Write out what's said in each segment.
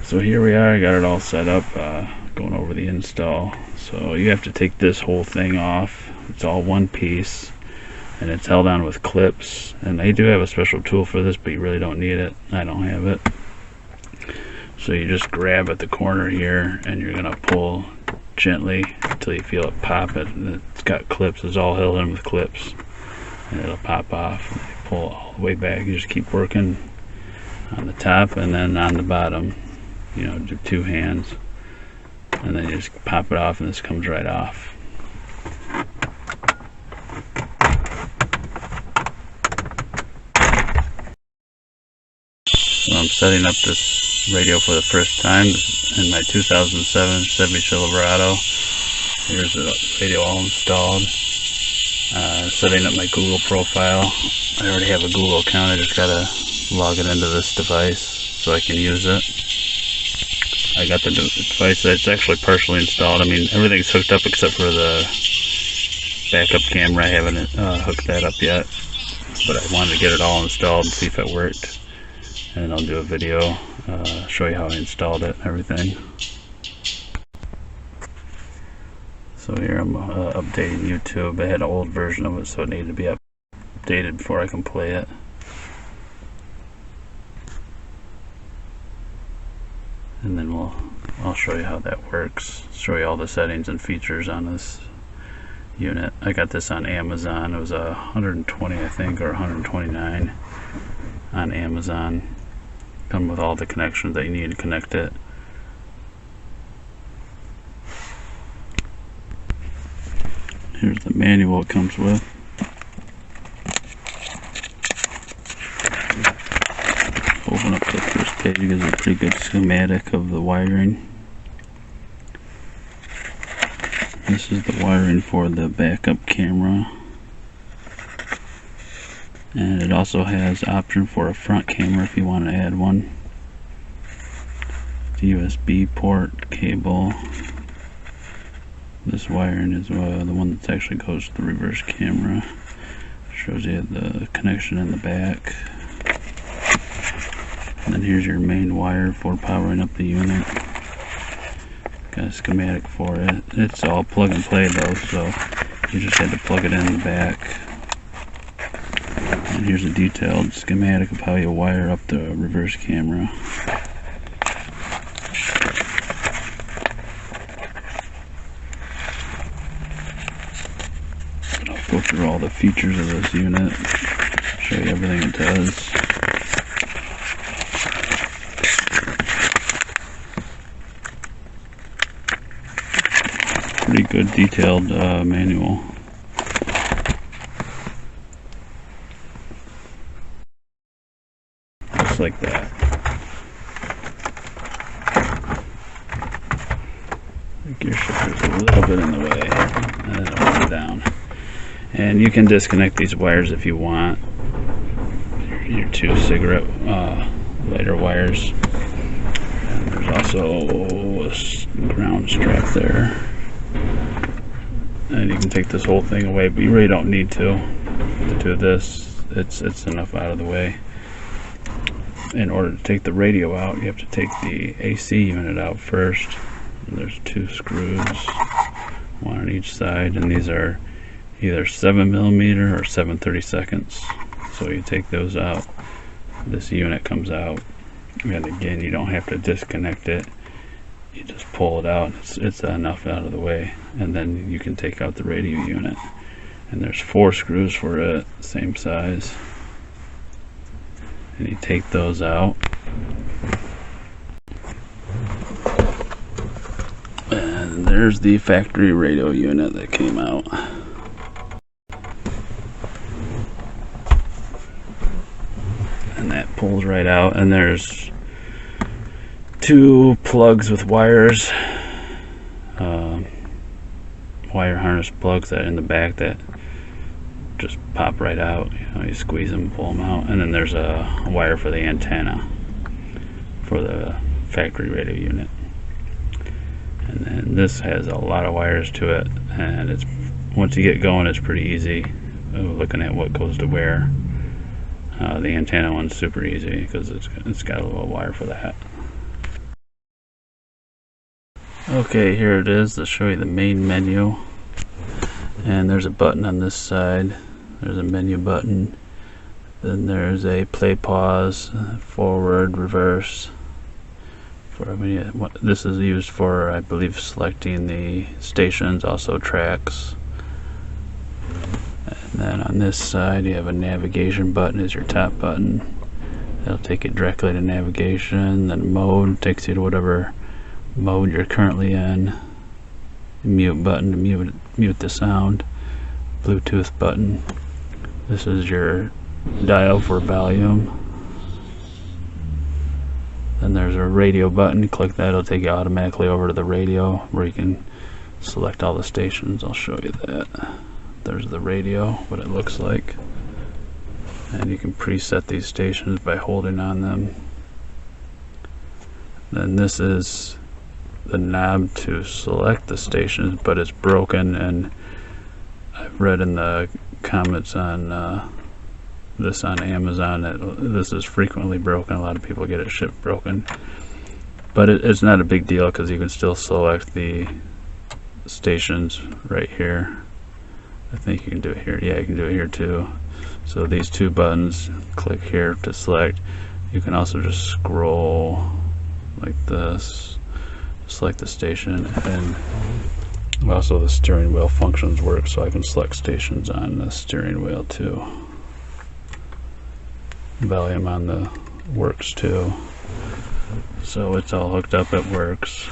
So here we are, I got it all set up, going over the install. So you have to take this whole thing off. It's all one piece, and it's held on with clips. And they do have a special tool for this, but you really don't need it. I don't have it. So you just grab at the corner here, and you're gonna pull gently until you feel it pop. And it's got clips. It's all held in with clips, and it'll pop off. And you pull all the way back. You just keep working on the top and then on the bottom. You know, do two hands, and then you just pop it off, and this comes right off. So I'm setting up this radio for the first time in my 2007 Chevy Silverado. Here's the radio all installed. Setting up my Google profile. I already have a Google account. I just gotta log it into this device so I can use it. I got the device that's actually partially installed. I mean, everything's hooked up except for the backup camera. I haven't hooked that up yet, but I wanted to get it all installed and see if it worked. And I'll do a video, show you how I installed it and everything. So here I'm updating YouTube. I had an old version of it, so it needed to be updated before I can play it. And then I'll show you how that works. Show you all the settings and features on this unit. I got this on Amazon. It was $120, I think, or $129 on Amazon. Come with all the connections that you need to connect it. Here's the manual it comes with. Open up the first page, it gives a pretty good schematic of the wiring. This is the wiring for the backup camera. And it also has option for a front camera if you want to add one. The USB port cable. This wiring is the one that actually goes to the reverse camera. Shows you the connection in the back. And then here's your main wire for powering up the unit. Got a schematic for it. It's all plug and play though, so you just had to plug it in the back. And here's a detailed schematic of how you wire up the reverse camera. I'll go through all the features of this unit, show you everything it does. Pretty good detailed manual. Just like that. The gear shifter's a little bit in the way, and then it'll come down. And you can disconnect these wires if you want. Your two cigarette lighter wires. And there's also a ground strap there. And you can take this whole thing away, but you really don't need to do this. It's enough out of the way. In order to take the radio out, you have to take the AC unit out first. And there's two screws, one on each side, and these are either 7mm or 7/32. So you take those out, this unit comes out, and again, you don't have to disconnect it. You just pull it out. It's enough out of the way, and then you can take out the radio unit. And there's 4 screws for it, same size. And you take those out, and there's the factory radio unit that came out. And that pulls right out, and there's 2 plugs with wires, wire harness plugs that in the back that just pop right out. You know, you squeeze them, pull them out, and then there's a wire for the antenna for the factory radio unit. And then this has a lot of wires to it, and it's once you get going, it's pretty easy. Looking at what goes to where. The antenna one's super easy because it's got a little wire for that. Okay, here it is to show you the main menu. And there's a button on this side. There's a menu button. Then there's a play, pause, forward, reverse. This is used for, I believe, selecting the stations, also tracks. And then on this side you have a navigation button is your top button. That'll take you directly to navigation. Then mode takes you to whatever mode you're currently in. Mute button to mute the sound. Bluetooth button. This is your dial for volume. Then there's a radio button. Click that, it'll take you automatically over to the radio where you can select all the stations. I'll show you that. There's the radio, what it looks like. And you can preset these stations by holding on them. Then this is the knob to select the stations, but it's broken, and I've read in the comments on this on Amazon that this is frequently broken. A lot of people get it shipped broken, but it's not a big deal because you can still select the stations right here. I think you can do it here. Yeah, you can do it here too. So these two buttons, click here to select. You can also just scroll like this, select the station, and also the steering wheel functions work, so I can select stations on the steering wheel too. Volume on the works too. So it's all hooked up, it works.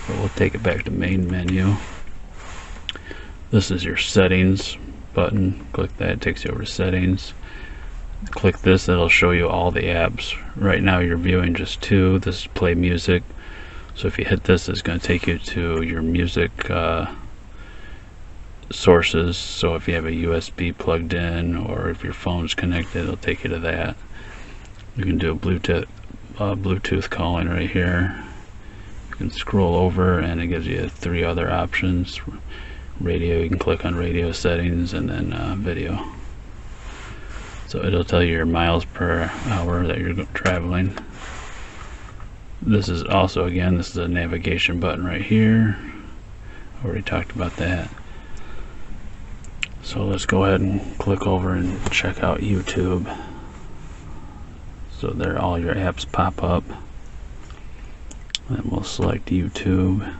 But we'll take it back to main menu. This is your settings button. Click that, it takes you over to settings. Click this, it'll show you all the apps. Right now you're viewing just two. This is play music. So if you hit this, it's going to take you to your music sources. So if you have a USB plugged in, or if your phone's connected, it'll take you to that. You can do a Bluetooth calling right here. You can scroll over and it gives you three other options. Radio, you can click on radio settings, and then video. So it'll tell you your miles per hour that you're traveling. This is also, again, this is a navigation button right here. Already talked about that. So let's go ahead and click over and check out YouTube. So there all your apps pop up. And we'll select YouTube.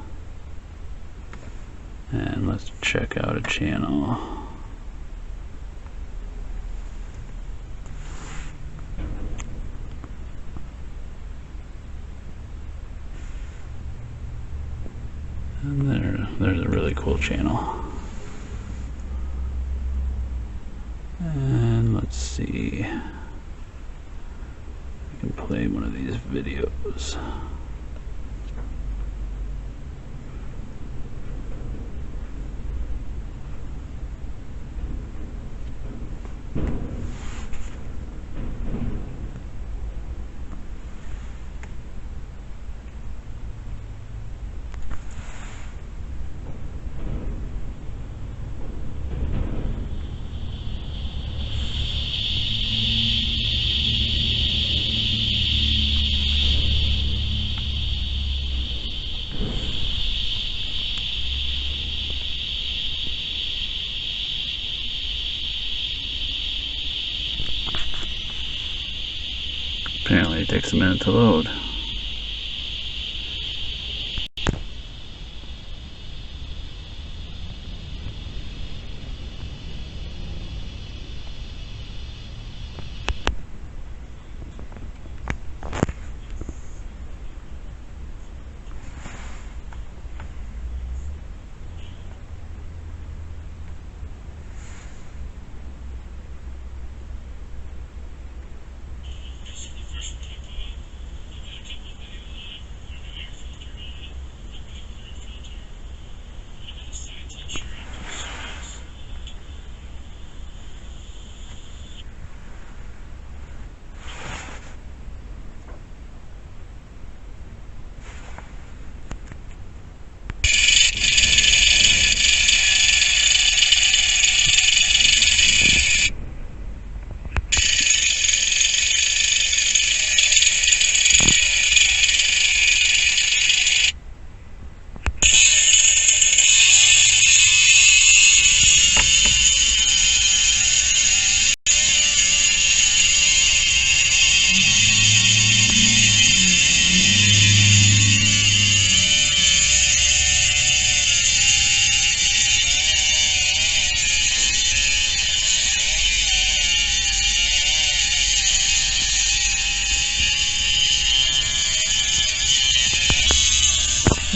And let's check out a channel. And there's a really cool channel. And let's see. I can play one of these videos. Apparently it takes a minute to load.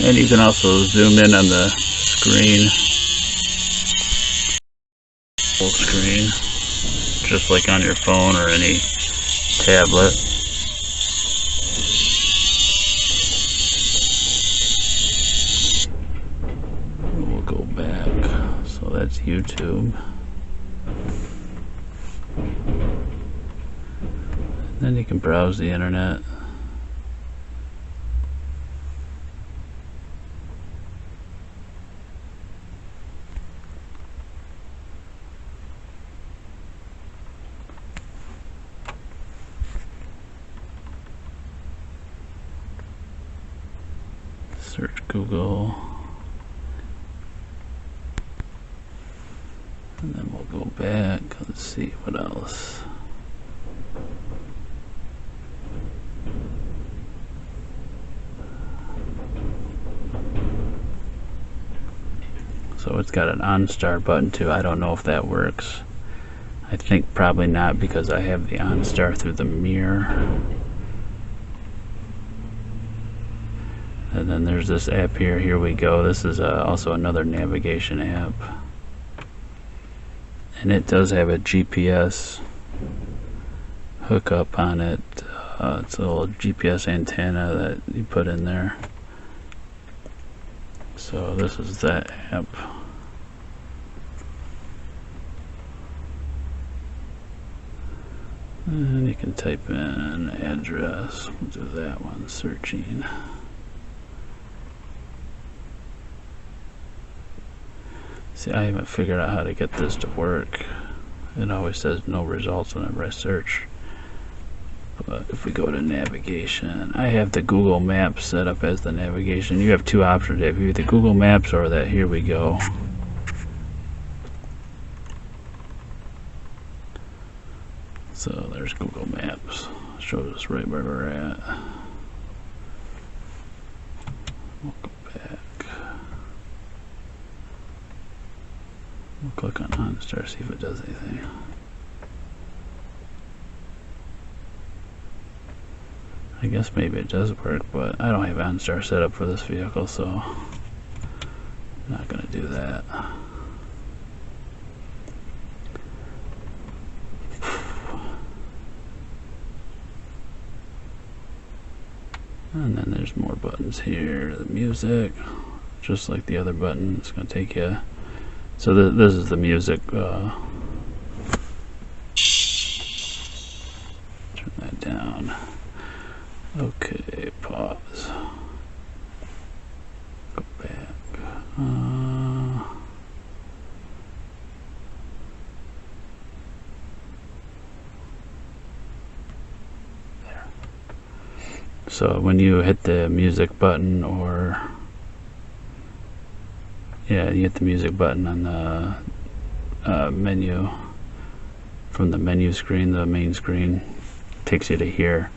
And you can also zoom in on the screen, full screen, just like on your phone or any tablet. We'll go back. So that's YouTube. Then you can browse the internet. Search Google. And then we'll go back. Let's see what else. So it's got an OnStar button too. I don't know if that works. I think probably not, because I have the OnStar through the mirror. And then there's this app here. Here we go. This is also another navigation app. And it does have a GPS hookup on it. It's a little GPS antenna that you put in there. So this is that app. And you can type in address. We'll do that one, searching. See, I haven't figured out how to get this to work. It always says no results whenever I search. But if we go to navigation, I have the Google Maps set up as the navigation. You have two options. You have either Google Maps or that Here We Go. So there's Google Maps. Shows us right where we're at. We'll go back. We'll click on OnStar, see if it does anything. I guess maybe it does work, but I don't have OnStar set up for this vehicle, so I'm not going to do that. And then there's more buttons here. The music, just like the other button, it's going to take you. So this is the music. Turn that down. Okay, pause. Go back. There. So when you hit the music button, or yeah, you hit the music button on the menu, from the menu screen, the main screen, takes you to here.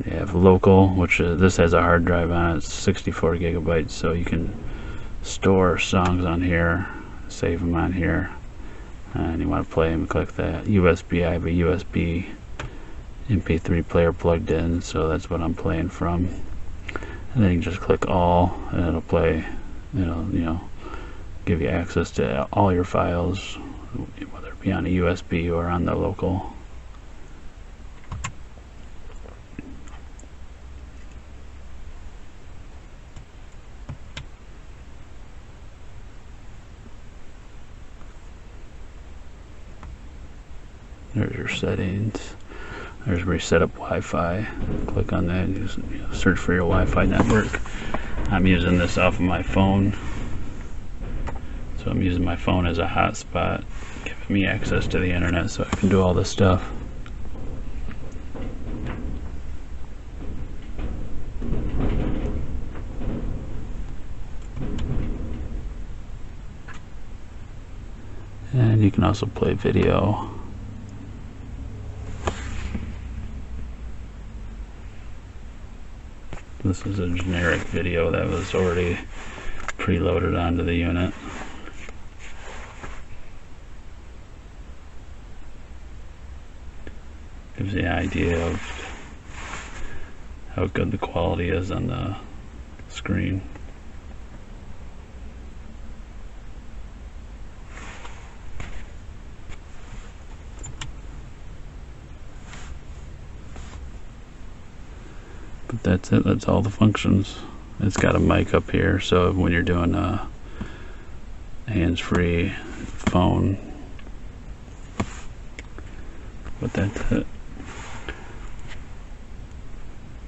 You have local, which this has a hard drive on it. It's 64 gigabytes, so you can store songs on here, save them on here, and you want to play them, click that. USB, I have a USB MP3 player plugged in, so that's what I'm playing from. And then you can just click all, and it'll play. It'll give you access to all your files, whether it be on a USB or on the local. There's your settings. There's where you set up Wi-Fi. Click on that and just search for your Wi-Fi network. I'm using this off of my phone. So I'm using my phone as a hotspot, giving me access to the internet so I can do all this stuff. And you can also play video. This is a generic video that was already preloaded onto the unit. Gives you an idea of how good the quality is on the screen. But that's it. That's all the functions. It's got a mic up here, so when you're doing a hands-free phone. But that's it.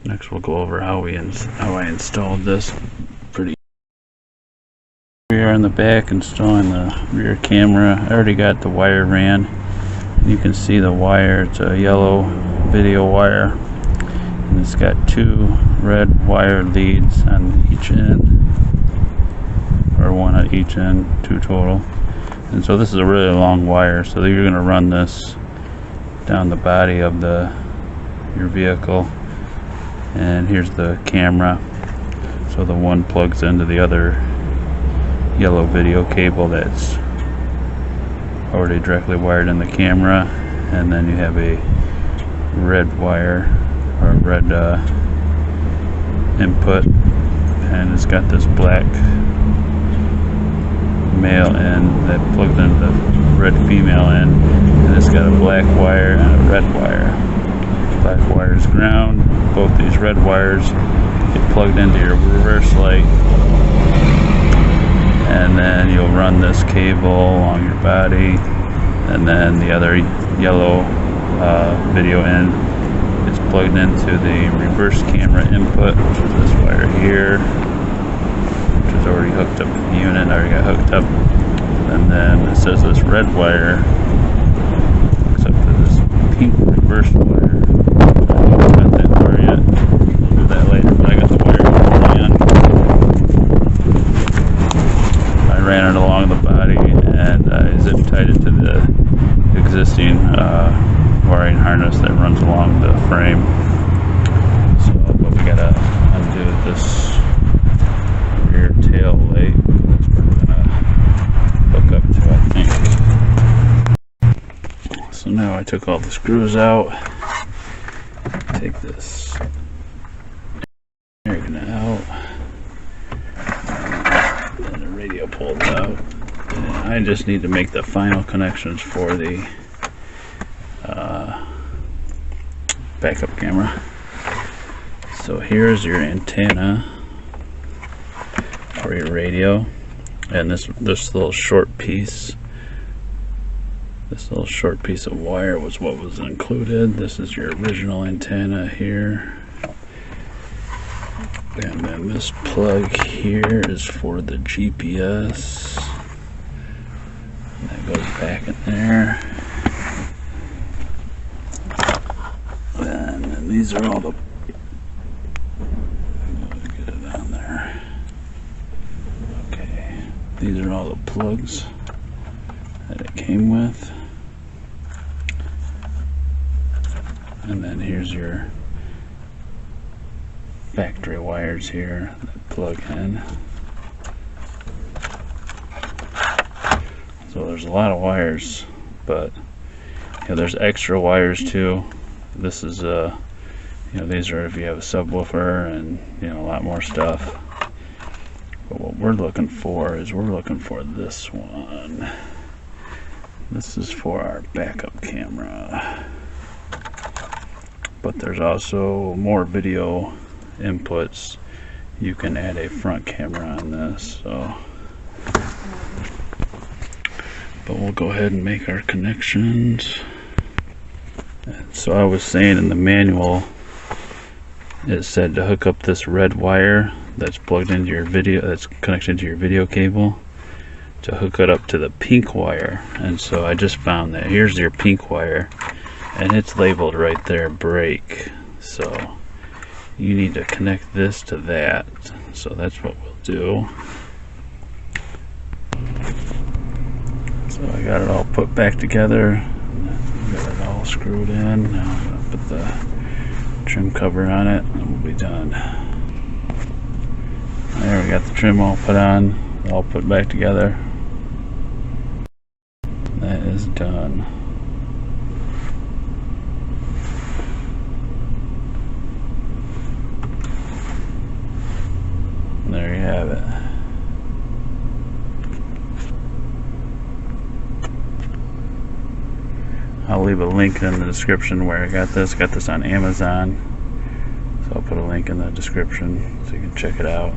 Next we'll go over how I installed this. Pretty. We are in the back installing the rear camera. I already got the wire ran. You can see the wire. It's a yellow video wire, and it's got 2 red wire leads on each end, or 1 at each end, 2 total. And so this is a really long wire, so you're going to run this down the body of your vehicle. And here's the camera, so the one plugs into the other yellow video cable that's already directly wired in the camera, and then you have a red wire, or red input, and it's got this black male end that plugs into the red female end, and it's got a black wire and a red wire. Black wire is ground. Both these red wires get plugged into your reverse light, and then you'll run this cable along your body, and then the other yellow video end is plugged into the reverse camera input, which is this wire here, which is already hooked up to the unit. I already got hooked up. And then it says this red wire hooks up to this pink reverse wire. I haven't got that far yet. I'll do that later, but I got the wire ran. I ran it along the body, and I zip tied it to the existing wiring harness that runs along the frame. So, but we gotta undo this rear tail light. That's where we're gonna hook up to, I think. So now I took all the screws out. Take this area out, and the radio pulled out. And I just need to make the final connections for the backup camera. So here's your antenna for your radio, and this little short piece. This little short piece of wire was what was included. This is your original antenna here. And then this plug here is for the GPS. And that goes back in there. And then these are all the... get it on there. Okay. These are all the plugs that it came with. And then here's your factory wires here that plug in. So there's a lot of wires, but there's extra wires too. This is these are if you have a subwoofer and a lot more stuff. But what we're looking for is this one. This is for our backup camera. But there's also more video inputs. You can add a front camera on this. But we'll go ahead and make our connections. And so I was saying in the manual, it said to hook up this red wire that's plugged into your video, that's connected to your video cable, to hook it up to the pink wire. And so I just found that here's your pink wire, and it's labeled right there, brake. So you need to connect this to that. So that's what we'll do. So I got it all put back together. Got it all screwed in. Now I'm going to put the trim cover on it, and we'll be done. There, we got the trim all put on, all put back together. That is done. There you have it. I'll leave a link in the description where I got this. Got this on Amazon. So So I'll put a link in the description so you can check it out.